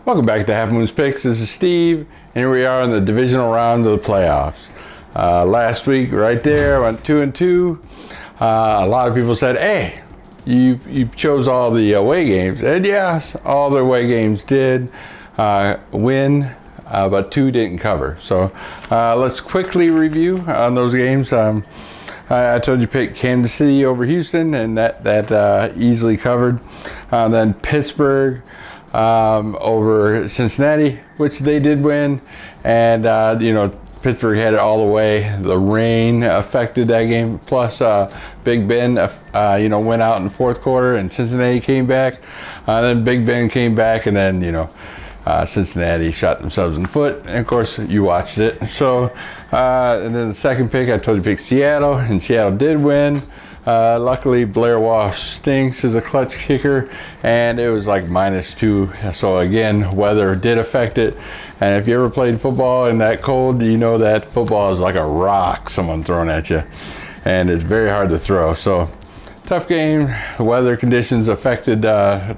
Welcome back to Half Moon's Picks. This is Steve, and here we are in the divisional round of the playoffs. Last week, right there, I went 2-2. A lot of people said, "Hey, you chose all the away games," and yes, all the away games did win, but 2 didn't cover. So let's quickly review on those games. I told you pick Kansas City over Houston, and that easily covered. Then Pittsburgh over Cincinnati, which they did win, and Pittsburgh had it all the way. The rain affected that game, plus Big Ben went out in the fourth quarter, and Cincinnati came back. Then Big Ben came back, and then Cincinnati shot themselves in the foot, and of course you watched it. So and then the second pick, I told you to pick Seattle, and Seattle did win. Luckily, Blair Walsh stinks as a clutch kicker, and it was like -2. So again, weather did affect it. And if you ever played football in that cold, you know that football is like a rock someone throwing at you, and it's very hard to throw. So tough game. Weather conditions affected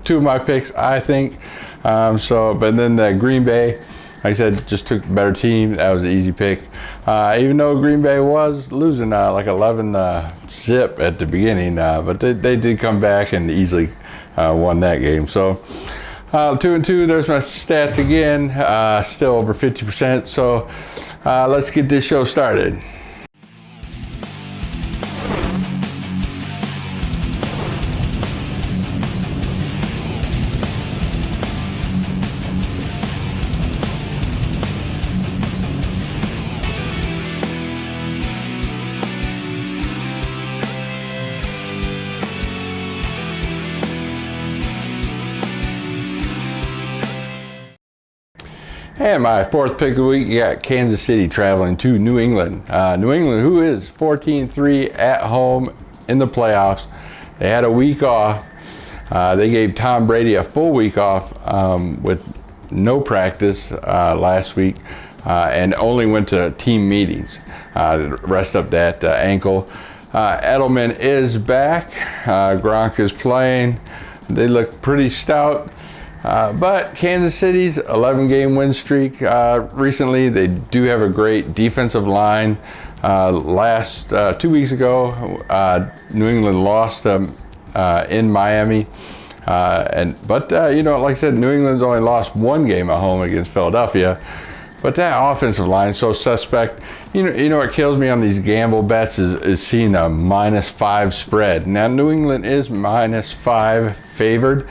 2 of my picks, I think. But then the Green Bay, like I said, just took the better team. That was an easy pick. Even though Green Bay was losing like 11-zip at the beginning, but they did come back and easily won that game. So 2-2, there's my stats again, still over 50%. So let's get this show started. And my fourth pick of the week, you got Kansas City traveling to New England. New England, who is 14-3 at home in the playoffs. They had a week off. They gave Tom Brady a full week off with no practice last week and only went to team meetings to rest up that ankle. Edelman is back. Gronk is playing. They look pretty stout. But Kansas City's 11-game win streak recently, they do have a great defensive line. 2 weeks ago, New England lost in Miami. Like I said, New England's only lost 1 game at home against Philadelphia. But that offensive line is so suspect. You know what kills me on these gamble bets is seeing a -5 spread. Now, New England is -5 favored.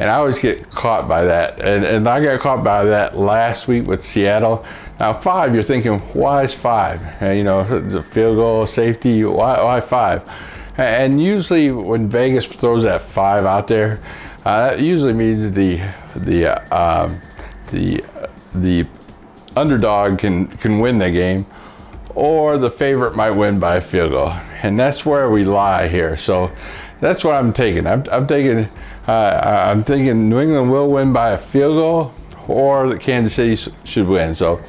And I always get caught by that. And I got caught by that last week with Seattle. Now 5, you're thinking, why is 5? It's a field goal, safety, why 5? And usually when Vegas throws that 5 out there, that usually means the underdog can win the game, or the favorite might win by a field goal. And that's where we lie here. So that's what I'm taking. I'm thinking New England will win by a field goal, or that Kansas City should win. So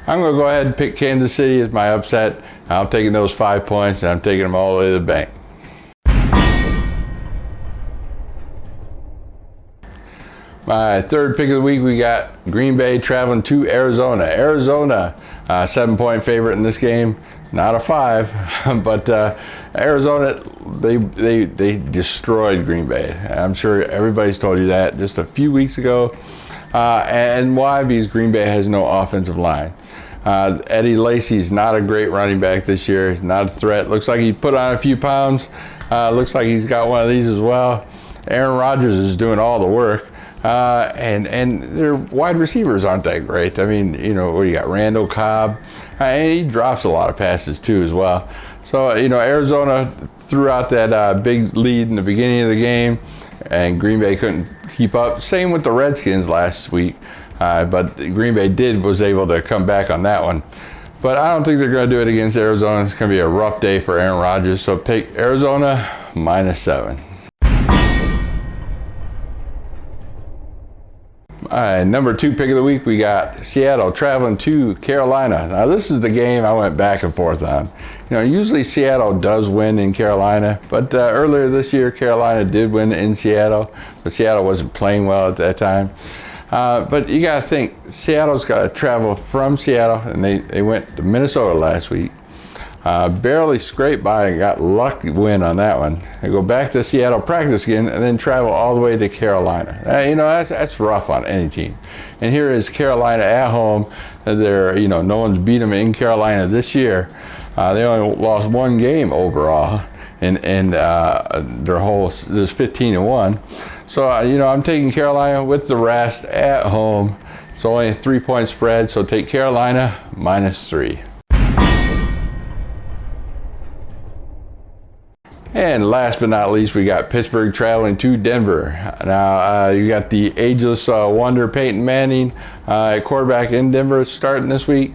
I'm going to go ahead and pick Kansas City as my upset. I'm taking those 5 points, and I'm taking them all the way to the bank. My third pick of the week, we got Green Bay traveling to Arizona. Arizona, 7-point favorite in this game. Not a 5, but Arizona, they destroyed Green Bay. I'm sure everybody's told you that just a few weeks ago. And why? Because Green Bay has no offensive line. Eddie Lacy's not a great running back this year. He's not a threat. Looks like he put on a few pounds. Looks like he's got one of these as well. Aaron Rodgers is doing all the work. And their wide receivers aren't that great. I mean, you got Randall Cobb, and he drops a lot of passes too as well. So, Arizona threw out that big lead in the beginning of the game, and Green Bay couldn't keep up. Same with the Redskins last week, but Green Bay was able to come back on that one. But I don't think they're going to do it against Arizona. It's going to be a rough day for Aaron Rodgers. So take Arizona -7. All right, number 2 pick of the week, we got Seattle traveling to Carolina. Now, this is the game I went back and forth on. Usually Seattle does win in Carolina, but earlier this year, Carolina did win in Seattle, but Seattle wasn't playing well at that time. But you got to think, Seattle's got to travel from Seattle, and they went to Minnesota last week. Barely scraped by and got lucky win on that one. They go back to Seattle, practice again, and then travel all the way to Carolina. That's rough on any team. And here is Carolina at home. They're, no one's beat them in Carolina this year. They only lost one game overall, and their whole there's 15-1. So I'm taking Carolina with the rest at home. It's only a 3-point spread, so take Carolina -3. And last but not least, we got Pittsburgh traveling to Denver. Now, you got the ageless wonder Peyton Manning at quarterback in Denver starting this week.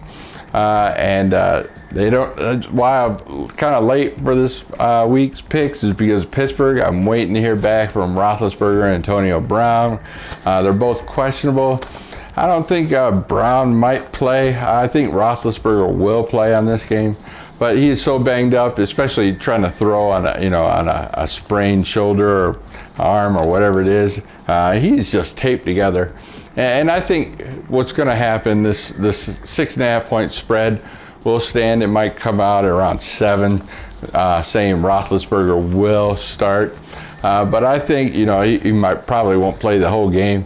They don't. That's why I'm kind of late for this week's picks, is because Pittsburgh, I'm waiting to hear back from Roethlisberger and Antonio Brown. They're both questionable. I don't think Brown might play. I think Roethlisberger will play on this game. But he is so banged up, especially trying to throw on a sprained shoulder or arm or whatever it is. He's just taped together. And I think what's going to happen, this 6.5 point spread will stand. It might come out around 7, saying Roethlisberger will start. But I think he probably won't play the whole game.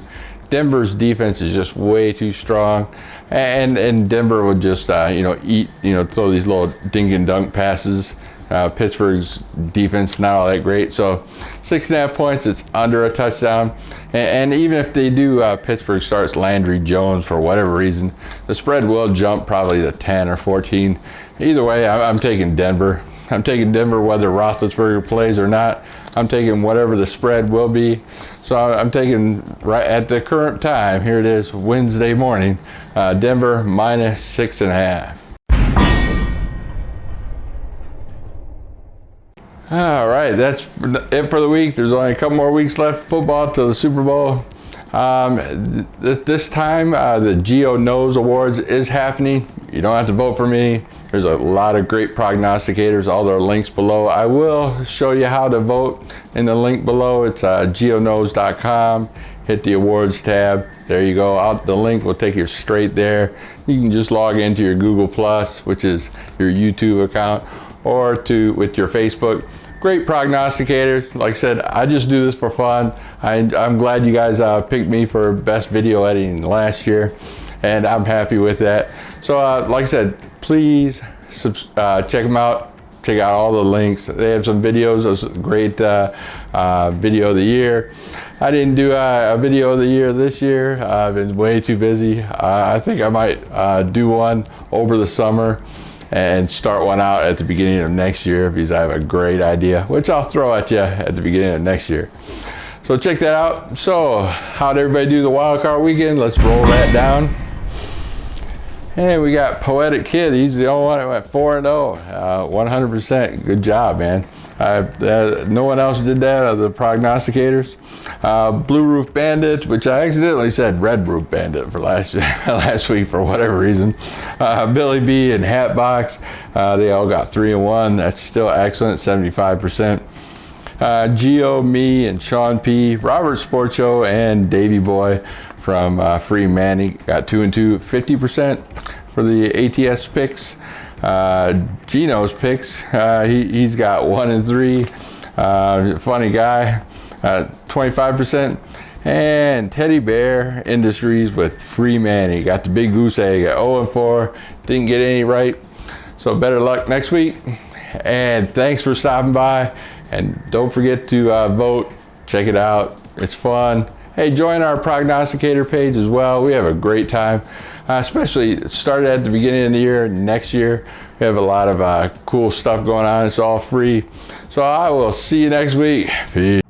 Denver's defense is just way too strong, and Denver would just throw these little dink and dunk passes. Pittsburgh's defense not all that great, so 6.5 points. It's under a touchdown, and even if they do, Pittsburgh starts Landry Jones for whatever reason, the spread will jump probably to 10 or 14. Either way, I'm taking Denver. I'm taking Denver whether Roethlisberger plays or not. I'm taking whatever the spread will be. So I'm taking, right at the current time, here it is, Wednesday morning, Denver -6.5. All right, that's it for the week. There's only a couple more weeks left football till the Super Bowl. This time, the Gio Awards is happening. You don't have to vote for me. There's a lot of great prognosticators. All their links below. I will show you how to vote in the link below. It's geoknows.com. Hit the awards tab. There you go. The link will take you straight there. You can just log into your Google Plus, which is your YouTube account, or with your Facebook. Great prognosticators. Like I said, I just do this for fun. I'm glad you guys picked me for best video editing last year, and I'm happy with that. So like I said, please check them out. Check out all the links. They have some videos. It was a great video of the year. I didn't do a video of the year this year. I've been way too busy. I think I might do one over the summer and start one out at the beginning of next year, because I have a great idea, which I'll throw at you at the beginning of next year. So check that out. So how'd everybody do the wild card weekend? Let's roll that down. And we got Poetic Kid. He's the only one that went 4-0, 100%. Good job, man. No one else did that of the prognosticators. Blue Roof Bandits, which I accidentally said Red Roof Bandit for last week for whatever reason. Billy B and Hatbox, they all got 3-1. That's still excellent, 75%. Gio, me, and Sean P, Robert Sport Show, and Davey Boy from Free Manny got 2-2, 50% for the ATS picks. Gino's picks, he's got 1-3. Funny guy, 25%. And Teddy Bear Industries with Free Manny got the big goose egg at 0-4. Didn't get any right. So better luck next week. And thanks for stopping by. And don't forget to vote. Check it out. It's fun. Hey, join our prognosticator page as well. We have a great time, especially started at the beginning of the year. Next year, we have a lot of cool stuff going on. It's all free. So I will see you next week. Peace.